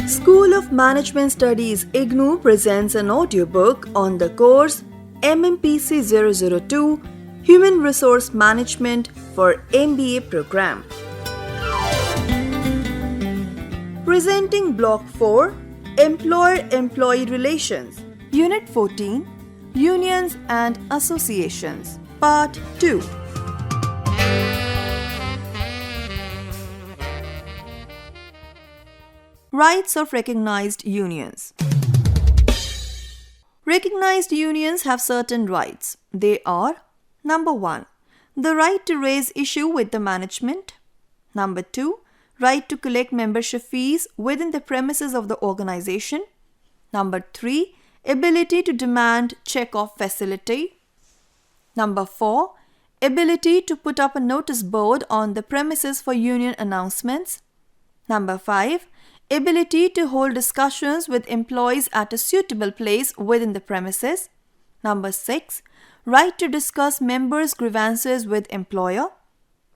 School of Management Studies IGNOU presents an audiobook on the course MMPC 002 Human Resource Management for MBA program. Presenting Block 4 Employer-Employee Relations, Unit-14 Unions and Associations, Part 2. Rights of recognized unions. Recognized unions have certain rights. They are: Number 1, the right to raise issue with the management. Number 2, right to collect membership fees within the premises of the organization. Number 3, ability to demand check-off facility. Number 4, ability to put up a notice board on the premises for union announcements. Number 5, ability to hold discussions with employees at a suitable place within the premises. Number 6, right to discuss members' grievances with employer.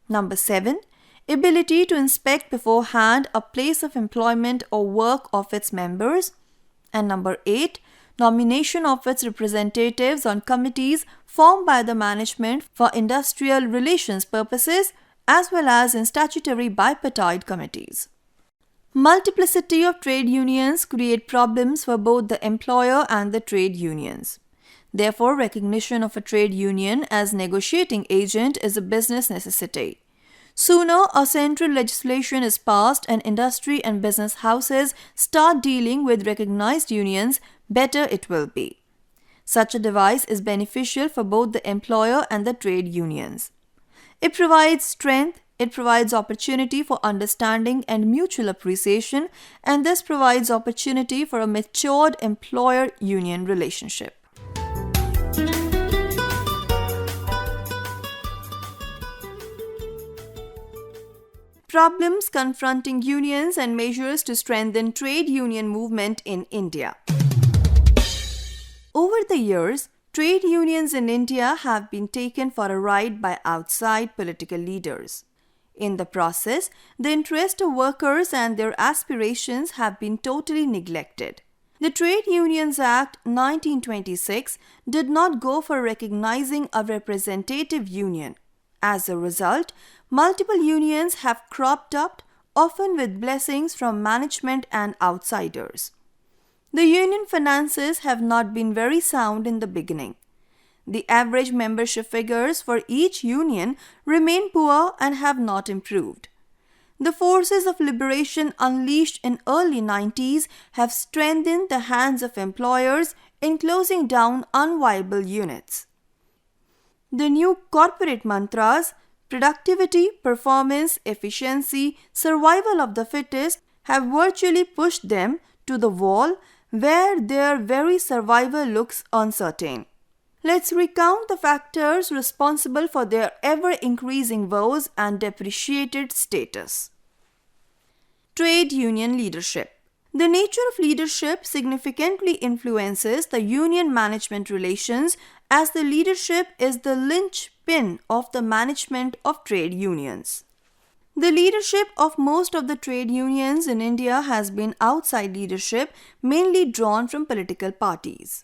Number 7, ability to inspect beforehand a place of employment or work of its members. And number 8, nomination of its representatives on committees formed by the management for industrial relations purposes as well as in statutory bipartite committees. Multiplicity of trade unions create problems for both the employer and the trade unions. Therefore, recognition of a trade union as negotiating agent is a business necessity. Sooner a central legislation is passed and industry and business houses start dealing with recognized unions, better it will be. Such a device is beneficial for both the employer and the trade unions. It provides strength. It provides opportunity for understanding and mutual appreciation, and this provides opportunity for a matured employer-union relationship. Problems confronting unions and measures to strengthen trade union movement in India. Over the years, trade unions in India have been taken for a ride by outside political leaders. In the process, the interest of workers and their aspirations have been totally neglected. The Trade Unions Act 1926 did not go for recognizing a representative union. As a result, multiple unions have cropped up, often with blessings from management and outsiders. The union finances have not been very sound in the beginning. The average membership figures for each union remain poor and have not improved. The forces of liberation unleashed in early 90s have strengthened the hands of employers in closing down unviable units. The new corporate mantras, productivity, performance, efficiency, survival of the fittest, have virtually pushed them to the wall where their very survival looks uncertain. Let's recount the factors responsible for their ever-increasing woes and depreciated status. Trade union leadership. The nature of leadership significantly influences the union management relations, as the leadership is the linchpin of the management of trade unions. The leadership of most of the trade unions in India has been outside leadership, mainly drawn from political parties.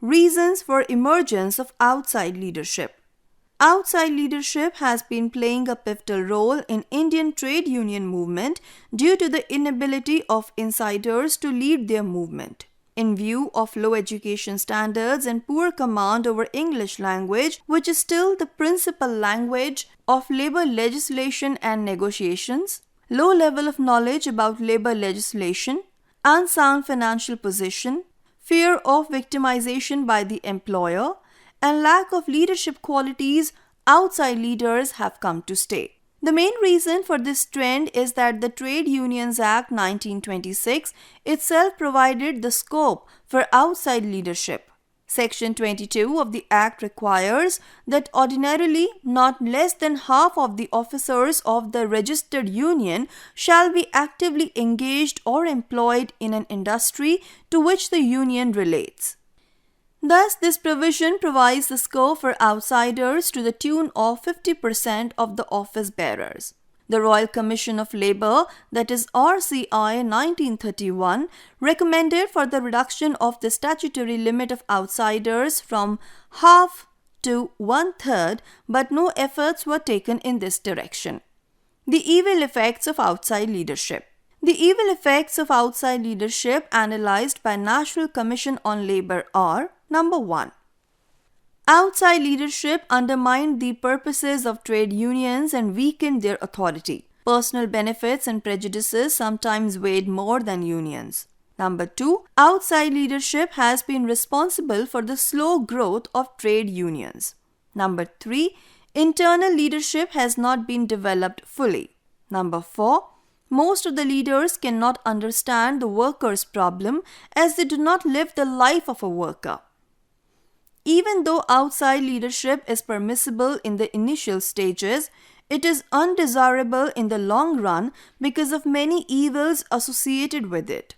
Reasons for emergence of outside leadership. Outside leadership has been playing a pivotal role in Indian trade union movement due to the inability of insiders to lead their movement. In view of low education standards and poor command over English language, which is still the principal language of labor legislation and negotiations, low level of knowledge about labor legislation, unsound financial position, fear of victimization by the employer, and lack of leadership qualities, outside leaders have come to stay. The main reason for this trend is that the Trade Unions Act 1926 itself provided the scope for outside leadership. Section 22 of the Act requires that ordinarily not less than half of the officers of the registered union shall be actively engaged or employed in an industry to which the union relates. Thus, this provision provides the scope for outsiders to the tune of 50% of the office bearers. The Royal Commission of Labour, that is RCI 1931, recommended for the reduction of the statutory limit of outsiders from half to one-third, but no efforts were taken in this direction. The evil effects of outside leadership. The evil effects of outside leadership analysed by National Commission on Labour are: Number 1. Outside leadership undermined the purposes of trade unions and weakened their authority. Personal benefits and prejudices sometimes weighed more than unions. Number 2. Outside leadership has been responsible for the slow growth of trade unions. Number 3. Internal leadership has not been developed fully. Number 4. Most of the leaders cannot understand the worker's problem as they do not live the life of a worker. Even though outside leadership is permissible in the initial stages, it is undesirable in the long run because of many evils associated with it.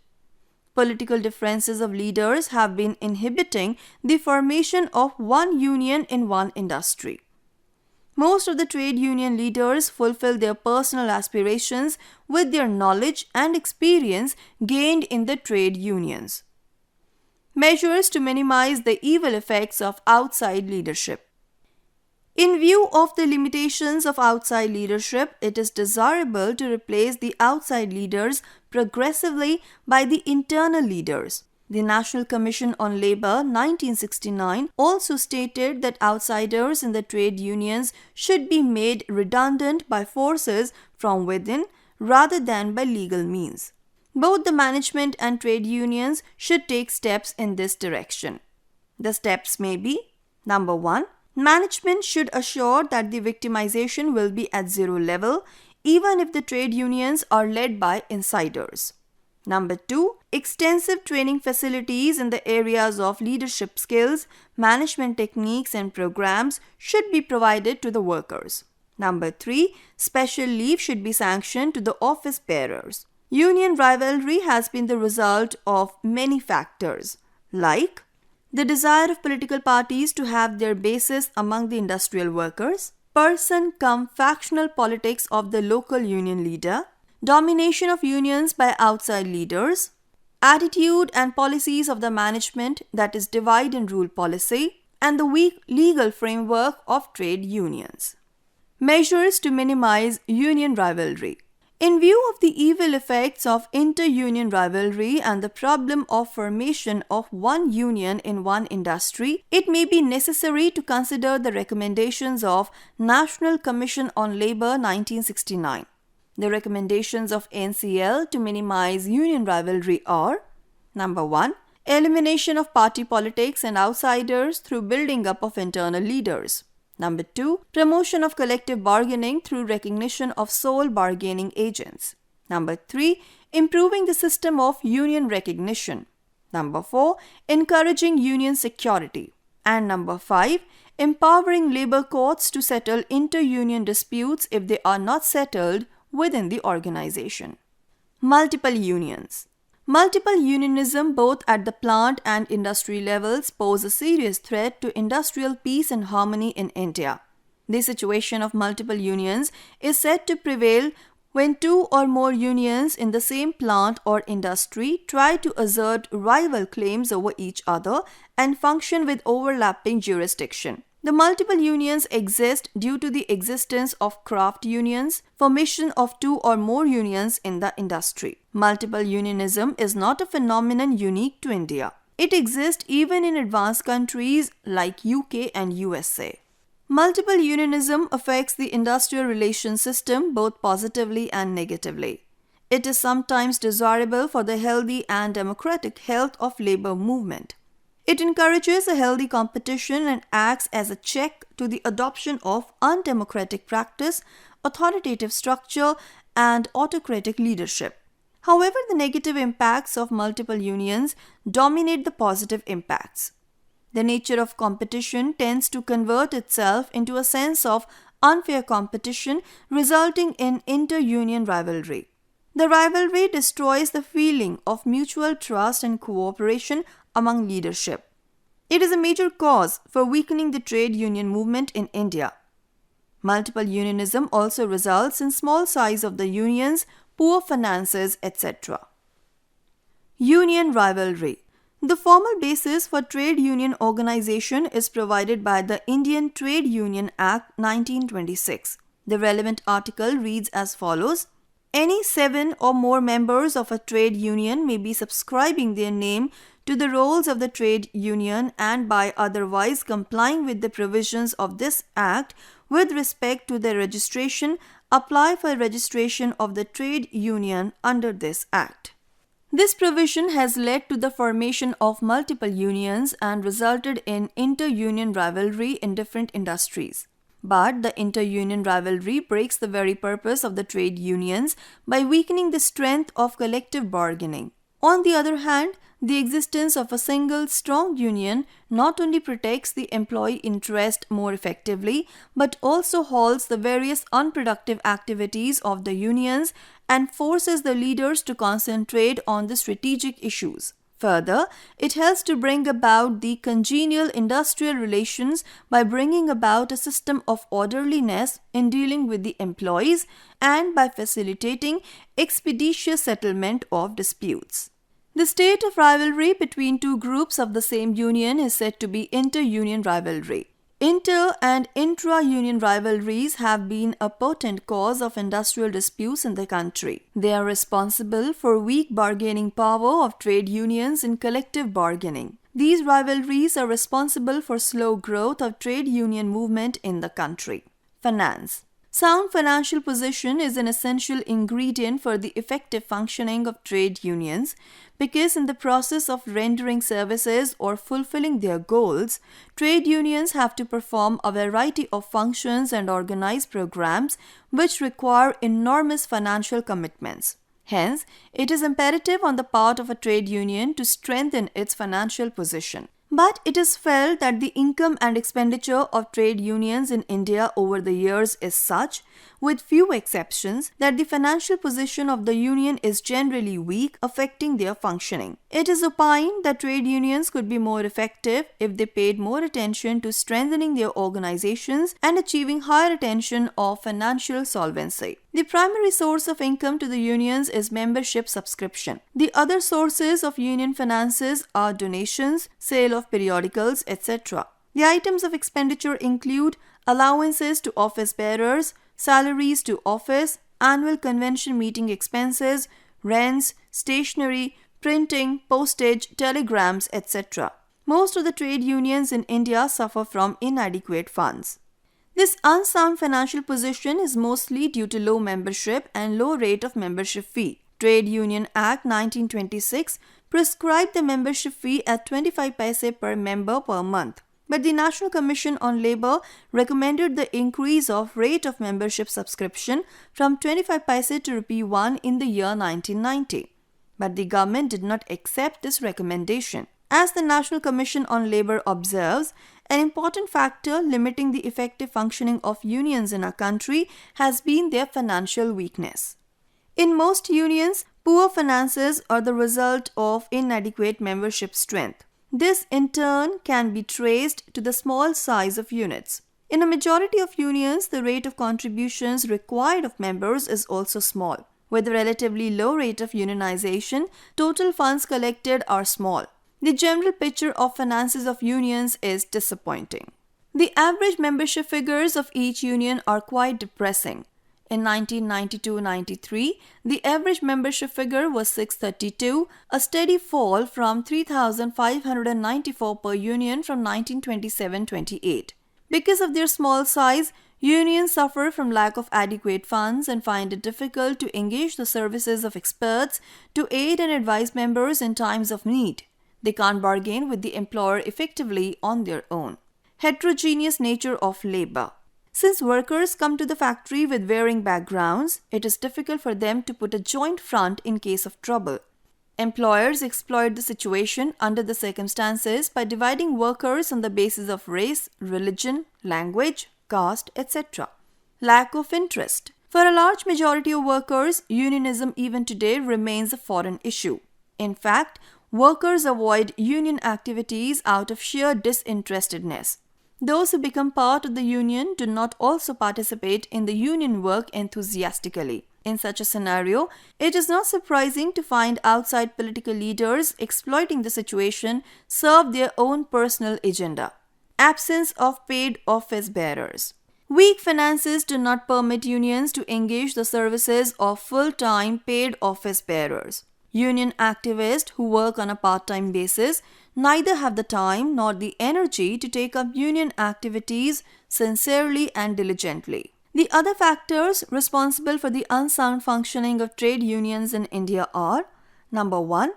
Political differences of leaders have been inhibiting the formation of one union in one industry. Most of the trade union leaders fulfill their personal aspirations with their knowledge and experience gained in the trade unions. Measures to minimize the evil effects of outside leadership. In view of the limitations of outside leadership, it is desirable to replace the outside leaders progressively by the internal leaders. The National Commission on Labour 1969 also stated that outsiders in the trade unions should be made redundant by forces from within rather than by legal means. Both the management and trade unions should take steps in this direction. The steps may be: Number 1. Management should assure that the victimization will be at zero level, even if the trade unions are led by insiders. Number 2. Extensive training facilities in the areas of leadership skills, management techniques and programs should be provided to the workers. Number 3. Special leave should be sanctioned to the office bearers. Union rivalry has been the result of many factors, like the desire of political parties to have their bases among the industrial workers, person-cum-factional politics of the local union leader, domination of unions by outside leaders, attitude and policies of the management, that is divide and rule policy, and the weak legal framework of trade unions. Measures to minimize union rivalry. In view of the evil effects of inter-union rivalry and the problem of formation of one union in one industry, it may be necessary to consider the recommendations of National Commission on Labour 1969. The recommendations of NCL to minimize union rivalry are: Number 1. Elimination of party politics and outsiders through building up of internal leaders. Number 2. Promotion of collective bargaining through recognition of sole bargaining agents. Number 3. Improving the system of union recognition. Number 4. Encouraging union security. And number 5. Empowering labor courts to settle inter-union disputes if they are not settled within the organization. Multiple unions. Multiple unionism both at the plant and industry levels pose a serious threat to industrial peace and harmony in India. The situation of multiple unions is said to prevail when two or more unions in the same plant or industry try to assert rival claims over each other and function with overlapping jurisdiction. The multiple unions exist due to the existence of craft unions, formation of two or more unions in the industry. Multiple unionism is not a phenomenon unique to India. It exists even in advanced countries like UK and USA. Multiple unionism affects the industrial relations system both positively and negatively. It is sometimes desirable for the healthy and democratic health of labor movement. It encourages a healthy competition and acts as a check to the adoption of undemocratic practice authoritative structure, and autocratic leadership. However, the negative impacts of multiple unions dominate the positive impacts. The nature of competition tends to convert itself into a sense of unfair competition, resulting in inter-union rivalry. The rivalry destroys the feeling of mutual trust and cooperation among leadership. It is a major cause for weakening the trade union movement in India. Multiple unionism also results in small size of the unions, poor finances, etc. Union rivalry. The formal basis for trade union organization is provided by the Indian Trade Union Act 1926. The relevant article reads as follows: Any 7 or more members of a trade union may be subscribing their name to the rolls of the trade union and by otherwise complying with the provisions of this act with respect to their registration, apply for registration of the trade union under this act. This provision has led to the formation of multiple unions and resulted in inter-union rivalry in different industries. But the inter-union rivalry breaks the very purpose of the trade unions by weakening the strength of collective bargaining. On the other hand, the existence of a single strong union not only protects the employee interest more effectively, but also halts the various unproductive activities of the unions and forces the leaders to concentrate on the strategic issues. Further, it helps to bring about the congenial industrial relations by bringing about a system of orderliness in dealing with the employees and by facilitating expeditious settlement of disputes. The state of rivalry between two groups of the same union is said to be inter-union rivalry. Inter- and intra-union rivalries have been a potent cause of industrial disputes in the country. They are responsible for weak bargaining power of trade unions in collective bargaining. These rivalries are responsible for slow growth of trade union movement in the country. Finance. Sound financial position is an essential ingredient for the effective functioning of trade unions because in the process of rendering services or fulfilling their goals, trade unions have to perform a variety of functions and organize programs which require enormous financial commitments. Hence, it is imperative on the part of a trade union to strengthen its financial position. But it is felt that the income and expenditure of trade unions in India over the years is such, with few exceptions, that the financial position of the union is generally weak, affecting their functioning. It is opined that trade unions could be more effective if they paid more attention to strengthening their organizations and achieving higher attention of financial solvency. The primary source of income to the unions is membership subscription. The other sources of union finances are donations, sale of periodicals, etc. The items of expenditure include allowances to office bearers, salaries to office, annual convention meeting expenses, rents, stationery, printing, postage, telegrams, etc. Most of the trade unions in India suffer from inadequate funds. This unsound financial position is mostly due to low membership and low rate of membership fee. Trade Union Act 1926 prescribed the membership fee at 25 paise per member per month. But the National Commission on Labour recommended the increase of rate of membership subscription from 25 paise to rupee 1 in the year 1990. But the government did not accept this recommendation. As the National Commission on Labour observes, an important factor limiting the effective functioning of unions in our country has been their financial weakness. In most unions, poor finances are the result of inadequate membership strength. This in turn can be traced to the small size of units. In a majority of unions, the rate of contributions required of members is also small. With a relatively low rate of unionization, total funds collected are small. The general picture of finances of unions is disappointing. The average membership figures of each union are quite depressing. In 1992-93, the average membership figure was 632, a steady fall from 3,594 per union from 1927-28. Because of their small size, unions suffer from lack of adequate funds and find it difficult to engage the services of experts to aid and advise members in times of need. They can't bargain with the employer effectively on their own. Heterogeneous nature of labor. Since workers come to the factory with varying backgrounds, it is difficult for them to put a joint front in case of trouble. Employers exploit the situation under the circumstances by dividing workers on the basis of race, religion, language, caste, etc. Lack of interest. For a large majority of workers, unionism even today remains a foreign issue. In fact, workers avoid union activities out of sheer disinterestedness. Those who become part of the union do not also participate in the union work enthusiastically. In such a scenario, it is not surprising to find outside political leaders exploiting the situation serve their own personal agenda. Absence of paid office bearers. Weak finances do not permit unions to engage the services of full-time paid office bearers. Union activists who work on a part-time basis neither have the time nor the energy to take up union activities sincerely and diligently. The other factors responsible for the unsound functioning of trade unions in India are: number 1,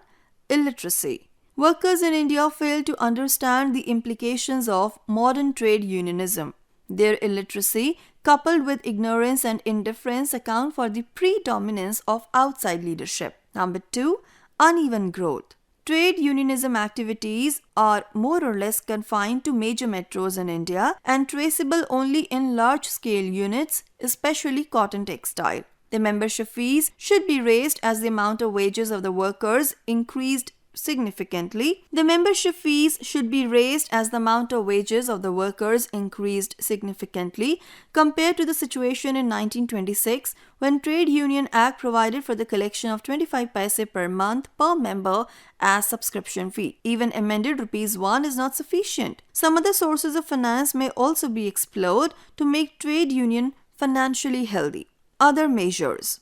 illiteracy. Workers in India fail to understand the implications of modern trade unionism. Their illiteracy, coupled with ignorance and indifference, account for the predominance of outside leadership. Number 2, uneven growth. Trade unionism activities are more or less confined to major metros in India and traceable only in large-scale units, especially cotton textile. The membership fees should be raised as the amount of wages of the workers increased significantly. The membership fees should be raised as the amount of wages of the workers increased significantly compared to the situation in 1926 when Trade Union Act provided for the collection of 25 paise per month per member as subscription fee. Even amended Rs 1 is not sufficient. Some other sources of finance may also be explored to make trade union financially healthy. Other measures.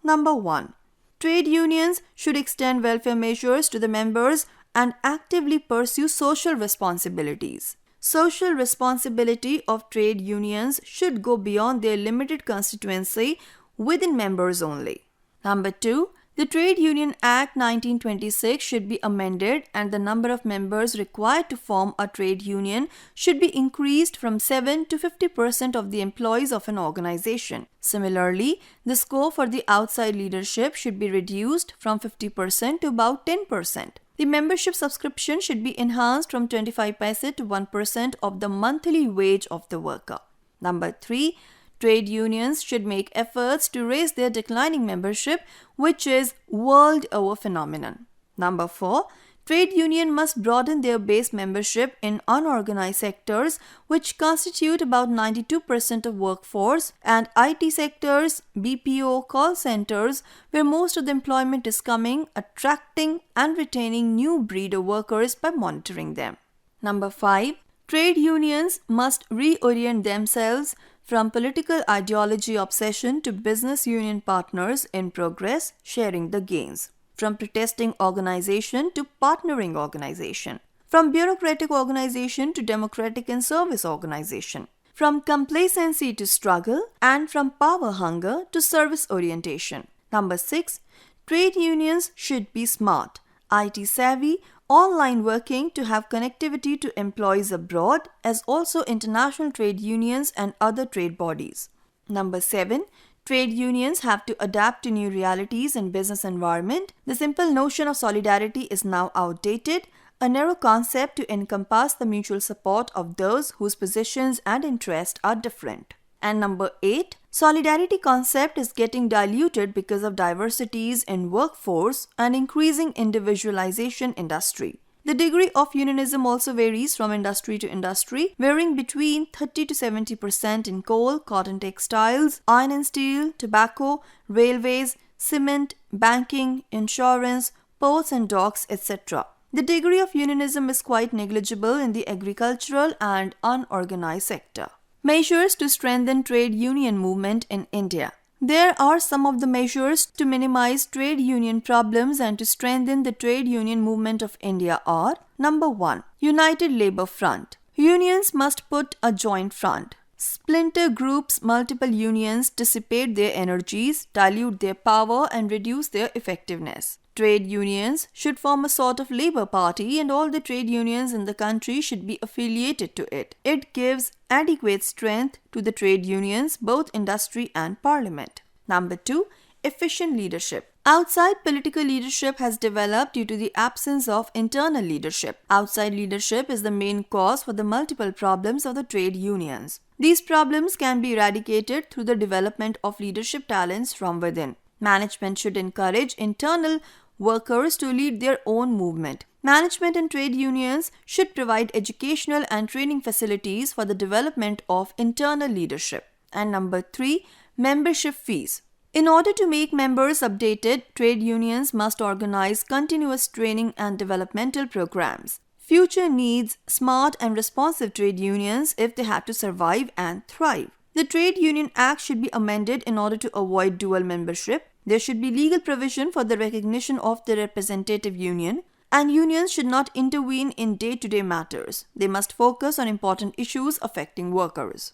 Number 1. Trade unions should extend welfare measures to the members and actively pursue social responsibilities. Social responsibility of trade unions should go beyond their limited constituency within members only. Number 2. The Trade Union Act 1926 should be amended and the number of members required to form a trade union should be increased from 7 to 50% of the employees of an organization. Similarly, the scope for the outside leadership should be reduced from 50% to about 10%. The membership subscription should be enhanced from 25 paise to 1% of the monthly wage of the worker. Number 3. Trade unions should make efforts to raise their declining membership, which is world-over phenomenon. Number 4. Trade union must broaden their base membership in unorganized sectors, which constitute about 92% of workforce, and IT sectors, BPO, call centers, where most of the employment is coming, attracting and retaining new breed of workers by monitoring them. Number 5. Trade unions must reorient themselves from political ideology obsession to business union partners in progress, sharing the gains. From protesting organization to partnering organization. From bureaucratic organization to democratic and service organization. From complacency to struggle, and from power hunger to service orientation. Number 6. Trade unions should be smart, IT savvy, online working to have connectivity to employees abroad as also international trade unions and other trade bodies. Number 7. Trade unions have to adapt to new realities in business environment. The simple notion of solidarity is now outdated, a narrow concept to encompass the mutual support of those whose positions and interests are different. And number 8, solidarity concept is getting diluted because of diversities in workforce and increasing individualization industry. The degree of unionism also varies from industry to industry, varying between 30 to 70% in coal, cotton textiles, iron and steel, tobacco, railways, cement, banking, insurance, ports and docks, etc. The degree of unionism is quite negligible in the agricultural and unorganized sector. Measures to strengthen trade union movement in India. There are some of the measures to minimize trade union problems and to strengthen the trade union movement of India are: number 1. United Labour Front. Unions must put a joint front. Splinter groups, multiple unions dissipate their energies, dilute their power and reduce their effectiveness. trade unions should form a sort of labor party, and all the trade unions in the country should be affiliated to it. It gives adequate strength to the trade unions, both industry and parliament. Number 2, efficient leadership. Outside political leadership has developed due to the absence of internal leadership. Outside leadership is the main cause for the multiple problems of the trade unions. These problems can be eradicated through the development of leadership talents from within. Management should encourage internal workers to lead their own movement. Management and trade unions should provide educational and training facilities for the development of internal leadership. And number 3, membership fees. In order to make members updated, trade unions must organize continuous training and developmental programs. Future needs smart and responsive trade unions if they have to survive and thrive. The Trade Union Act should be amended in order to avoid dual membership. There should be legal provision for the recognition of the representative union, and unions should not intervene in day-to-day matters. They must focus on important issues affecting workers.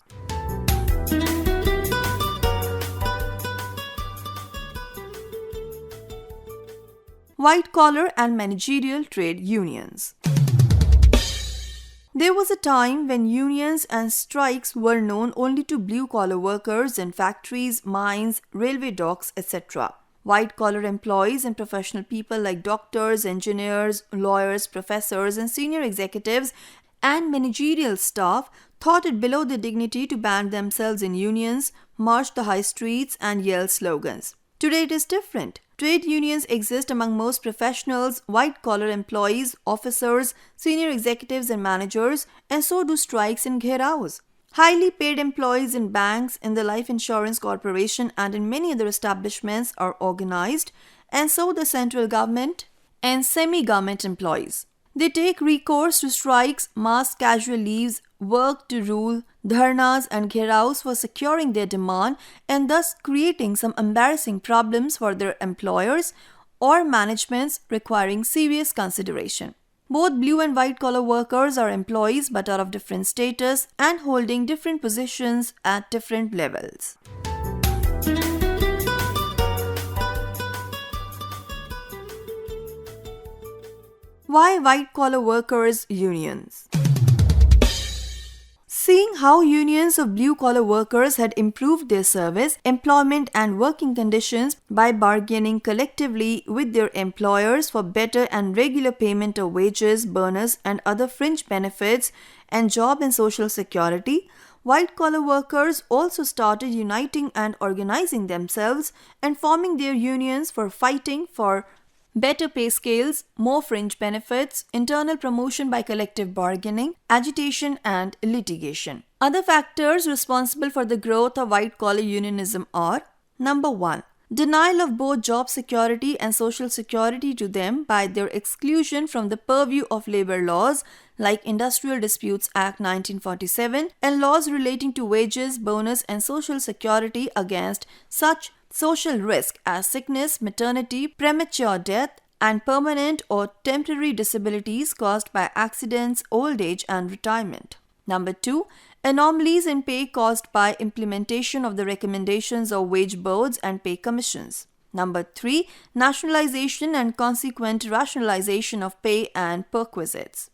White-collar and managerial trade unions. There was a time when unions and strikes were known only to blue-collar workers in factories, mines, railway docks, etc. White-collar employees and professional people like doctors, engineers, lawyers, professors, and senior executives and managerial staff thought it below their dignity to band themselves in unions, march the high streets, and yell slogans. Today it is different. Trade unions exist among most professionals, white-collar employees, officers, senior executives and managers, and so do strikes and gheraos. Highly paid employees in banks, in the life insurance corporation, and in many other establishments are organized, and so the central government and semi-government employees. They take recourse to strikes, mass casual leaves, work to rule, dharnas and gheraos for securing their demand and thus creating some embarrassing problems for their employers or managements requiring serious consideration. Both blue and white collar workers are employees but are of different status and holding different positions at different levels. Why white-collar workers' unions? Seeing how unions of blue-collar workers had improved their service, employment and working conditions by bargaining collectively with their employers for better and regular payment of wages, bonus and other fringe benefits and job and social security, white-collar workers also started uniting and organizing themselves and forming their unions for fighting for better pay scales, more fringe benefits, internal promotion by collective bargaining, agitation and litigation. Other factors responsible for the growth of white-collar unionism are: Number 1. Denial of both job security and social security to them by their exclusion from the purview of labor laws like Industrial Disputes Act 1947 and laws relating to wages, bonus and social security against such social risk as sickness, maternity, premature death, and permanent or temporary disabilities caused by accidents, old age, and retirement. Number 2. Anomalies in pay caused by implementation of the recommendations of wage boards and pay commissions. Number 3. Nationalization and consequent rationalization of pay and perquisites.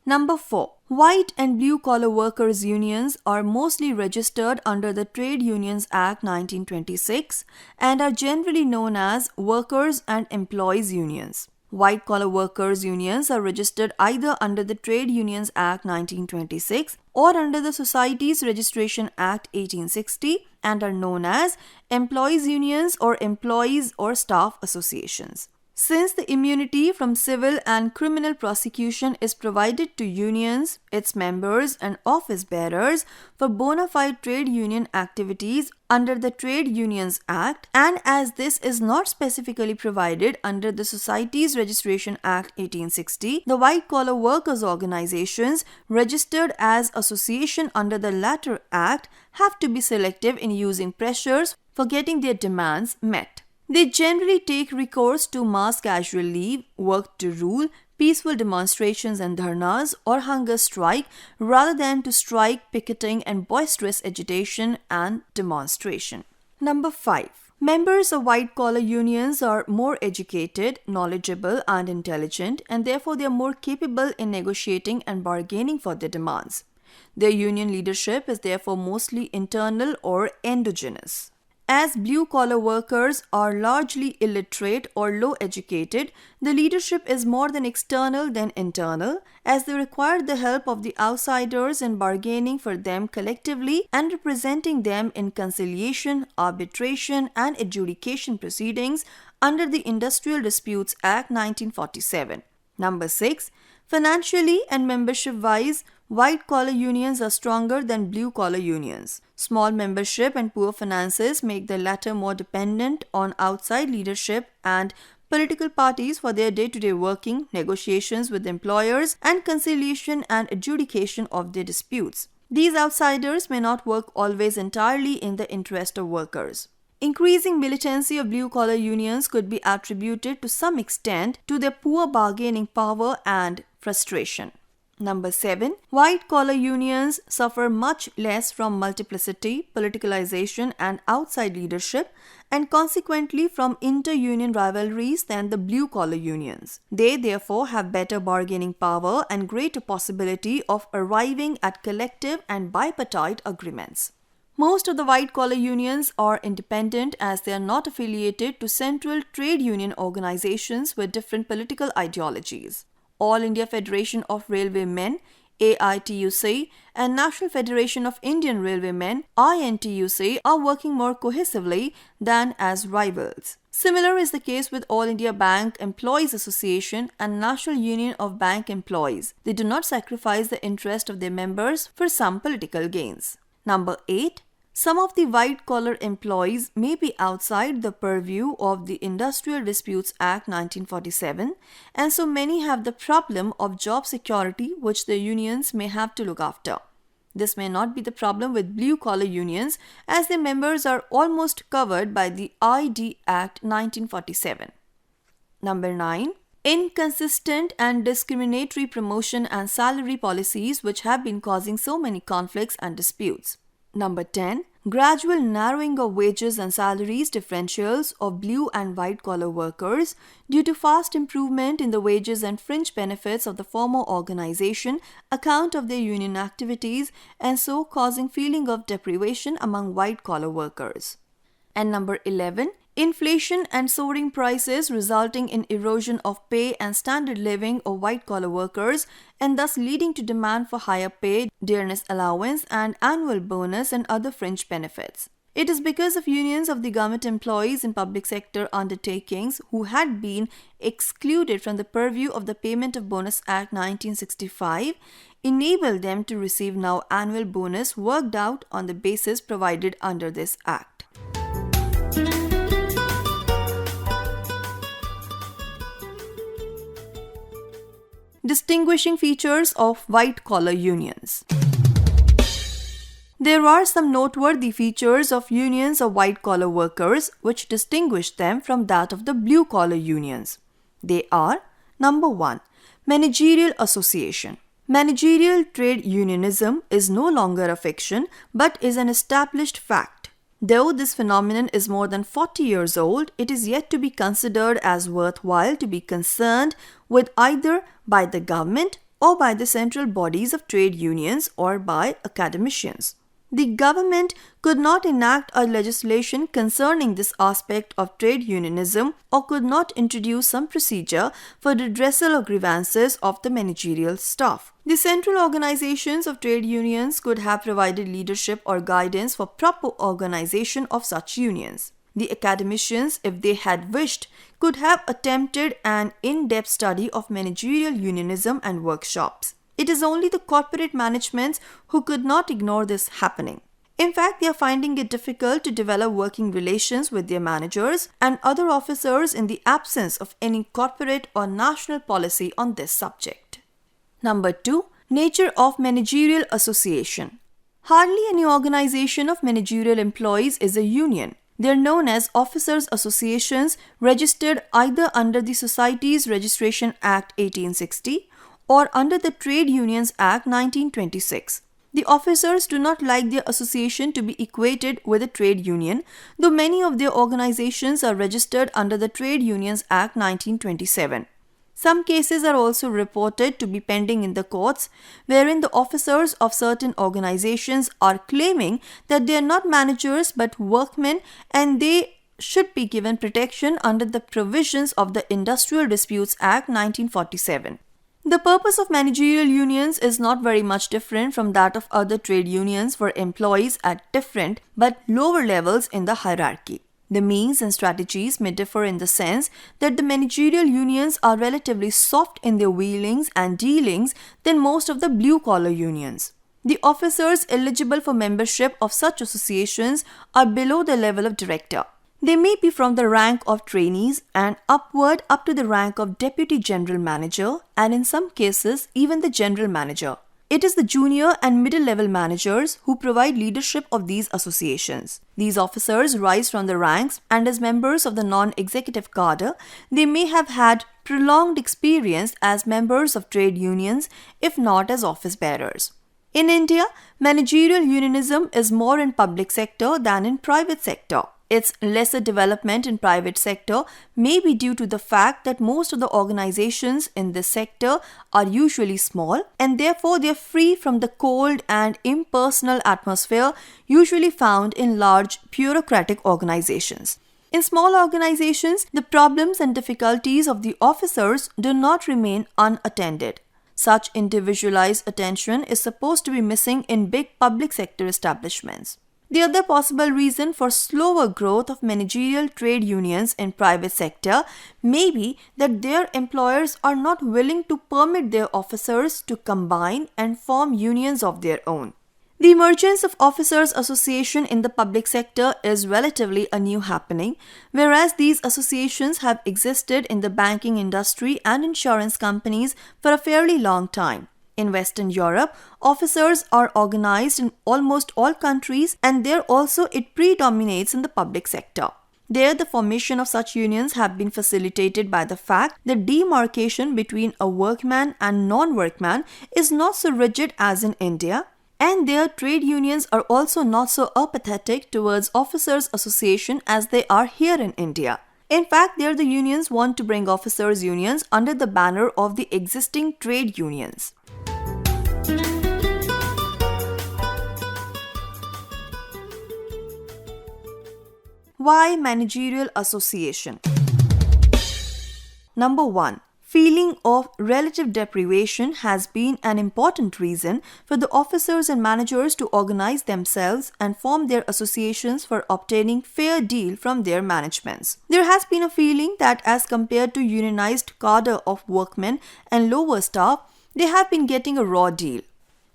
Number 4. White and blue-collar workers' unions are mostly registered under the Trade Unions Act 1926 and are generally known as workers' and employees' unions. White-collar workers' unions are registered either under the Trade Unions Act 1926 or under the Societies Registration Act 1860 and are known as employees' unions or employees or staff associations. Since the immunity from civil and criminal prosecution is provided to unions, its members, and office bearers for bona fide trade union activities under the Trade Unions Act, and as this is not specifically provided under the Societies Registration Act 1860, the white-collar workers' organizations registered as association under the latter act have to be selective in using pressures for getting their demands met. They generally take recourse to mass casual leave, work to rule, peaceful demonstrations and dharnas or hunger strike rather than to strike, picketing and boisterous agitation and demonstration. Number 5. Members of white-collar unions are more educated, knowledgeable, and intelligent, and therefore they are more capable in negotiating and bargaining for their demands. Their union leadership is therefore mostly internal or endogenous. As blue-collar workers are largely illiterate or low educated, the leadership is more than external than internal, as they require the help of the outsiders in bargaining for them collectively and representing them in conciliation, arbitration, and adjudication proceedings under the Industrial Disputes Act 1947. Number 6. Financially and membership-wise, white-collar unions are stronger than blue-collar unions. Small membership and poor finances make the latter more dependent on outside leadership and political parties for their day-to-day working, negotiations with employers, and conciliation and adjudication of their disputes. These outsiders may not work always entirely in the interest of workers. Increasing militancy of blue-collar unions could be attributed to some extent to their poor bargaining power and frustration. Number 7. White-collar unions suffer much less from multiplicity, politicalization, and outside leadership, and consequently from inter-union rivalries than the blue-collar unions. They therefore have better bargaining power and greater possibility of arriving at collective and bipartite agreements. Most of the white-collar unions are independent as they are not affiliated to central trade union organizations with different political ideologies. All India Federation of Railwaymen (AITUC) and National Federation of Indian Railwaymen (INTUC) are working more cohesively than as rivals. Similar is the case with All India Bank Employees Association and National Union of Bank Employees. They do not sacrifice the interest of their members for some political gains. Number 8. Some of the white-collar employees may be outside the purview of the Industrial Disputes Act 1947, and so many have the problem of job security which the unions may have to look after. This may not be the problem with blue-collar unions as their members are almost covered by the ID Act 1947. Number 9. Inconsistent and discriminatory promotion and salary policies which have been causing so many conflicts and disputes. Number 10. Gradual narrowing of wages and salaries differentials of blue and white collar workers due to fast improvement in the wages and fringe benefits of the former organization account of their union activities and so causing feeling of deprivation among white collar workers. And number 11. Inflation and soaring prices resulting in erosion of pay and standard living of white-collar workers and thus leading to demand for higher pay, dearness allowance and annual bonus and other fringe benefits. It is because of unions of the government employees in public sector undertakings who had been excluded from the purview of the Payment of Bonus Act 1965 enabled them to receive now annual bonus worked out on the basis provided under this act. Distinguishing features of white-collar unions. There are some noteworthy features of unions of white-collar workers which distinguish them from that of the blue-collar unions. They are: Number 1. Managerial association. Managerial trade unionism is no longer a fiction but is an established fact. Though this phenomenon is more than 40 years old, it is yet to be considered as worthwhile to be concerned with either by the government or by the central bodies of trade unions or by academicians. The government could not enact a legislation concerning this aspect of trade unionism or could not introduce some procedure for redressal of grievances of the managerial staff. The central organizations of trade unions could have provided leadership or guidance for proper organization of such unions. The academicians, if they had wished, could have attempted an in-depth study of managerial unionism and workshops. It is only the corporate managements who could not ignore this happening. In fact, they are finding it difficult to develop working relations with their managers and other officers in the absence of any corporate or national policy on this subject. Number 2. Nature of managerial association. Hardly any organization of managerial employees is a union. They are known as officers' associations registered either under the Societies Registration Act 1860 or under the Trade Unions Act 1926. The officers do not like their association to be equated with a trade union, though many of their organizations are registered under the Trade Unions Act 1927. Some cases are also reported to be pending in the courts, wherein the officers of certain organizations are claiming that they are not managers but workmen and they should be given protection under the provisions of the Industrial Disputes Act 1947. The purpose of managerial unions is not very much different from that of other trade unions for employees at different but lower levels in the hierarchy. The means and strategies may differ in the sense that the managerial unions are relatively soft in their wheelings and dealings than most of the blue-collar unions. The officers eligible for membership of such associations are below the level of director. They may be from the rank of trainees and upward up to the rank of deputy general manager and in some cases even the general manager. It is the junior and middle level managers who provide leadership of these associations. These officers rise from the ranks and as members of the non-executive cadre, they may have had prolonged experience as members of trade unions if not as office bearers. In India, managerial unionism is more in public sector than in private sector. Its lesser development in private sector may be due to the fact that most of the organizations in this sector are usually small and therefore they are free from the cold and impersonal atmosphere usually found in large bureaucratic organizations. In small organizations, the problems and difficulties of the officers do not remain unattended. Such individualized attention is supposed to be missing in big public sector establishments. The other possible reason for slower growth of managerial trade unions in private sector may be that their employers are not willing to permit their officers to combine and form unions of their own. The emergence of officers' association in the public sector is relatively a new happening, whereas these associations have existed in the banking industry and insurance companies for a fairly long time. In Western Europe, officers are organized in almost all countries and there also it predominates in the public sector. There, the formation of such unions have been facilitated by the fact that demarcation between a workman and non-workman is not so rigid as in India, and their trade unions are also not so apathetic towards officers' association as they are here in India. In fact, there the unions want to bring officers' unions under the banner of the existing trade unions. Why managerial association? Number 1. Feeling of relative deprivation has been an important reason for the officers and managers to organize themselves and form their associations for obtaining fair deal from their managements. There has been a feeling that as compared to unionized cadre of workmen and lower staff, they have been getting a raw deal.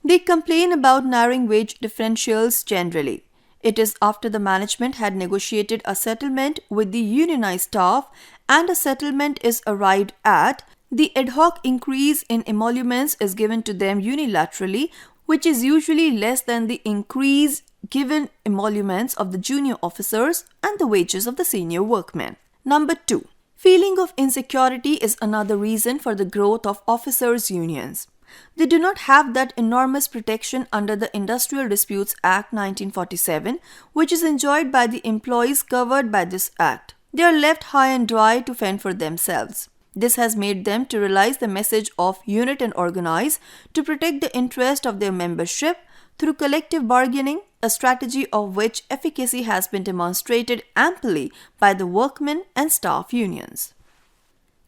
They complain about narrowing wage differentials generally. It is after the management had negotiated a settlement with the unionized staff and a settlement is arrived at, the ad hoc increase in emoluments is given to them unilaterally, which is usually less than the increase given emoluments of the junior officers and the wages of the senior workmen. Number 2. Feeling of insecurity is another reason for the growth of officers' unions. They do not have that enormous protection under the Industrial Disputes Act 1947, which is enjoyed by the employees covered by this act. They are left high and dry to fend for themselves. This has made them to realize the message of unite and organize to protect the interest of their membership through collective bargaining, a strategy of which efficacy has been demonstrated amply by the workmen and staff unions.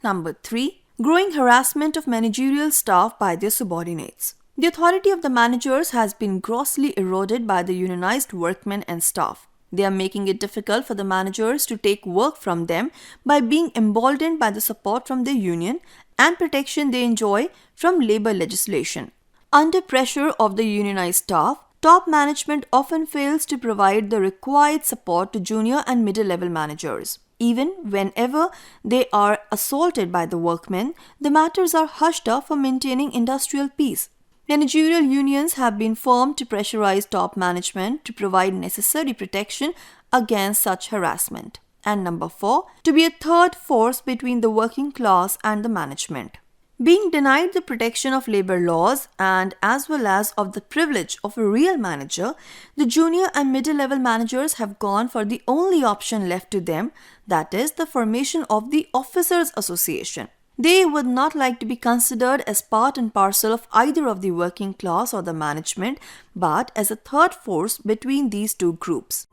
Number 3. Growing harassment of managerial staff by their subordinates. The authority of the managers has been grossly eroded by the unionized workmen and staff. They are making it difficult for the managers to take work from them by being emboldened by the support from their union and protection they enjoy from labor legislation. Under pressure of the unionized staff, top management often fails to provide the required support to junior and middle-level managers. Even whenever they are assaulted by the workmen, the matters are hushed up for maintaining industrial peace. Managerial unions have been formed to pressurize top management to provide necessary protection against such harassment. And number 4, to be a third force between the working class and the management. Being denied the protection of labor laws and as well as of the privilege of a real manager, the junior and middle level managers have gone for the only option left to them, that is, the formation of the Officers Association. They would not like to be considered as part and parcel of either of the working class or the management, but as a third force between these two groups.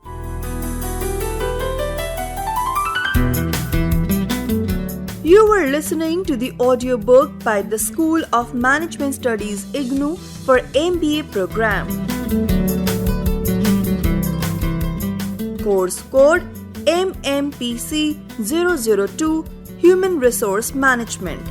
You were listening to the audiobook by the School of Management Studies IGNOU for MBA program. Course code MMPC 002 Human Resource Management.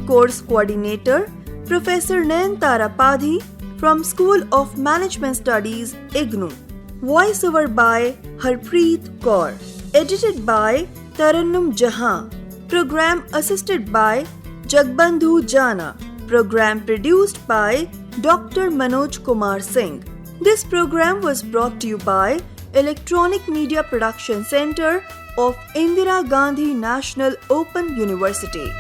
Course Coordinator Professor Nayantara Padhi from School of Management Studies IGNOU. Voiceover by Harpreet Kaur. Edited by Tarannum Jahan. Program assisted by Jagbandhu Jana. Program produced by Dr. Manoj Kumar Singh. This program was brought to you by Electronic Media Production Center of Indira Gandhi National Open University.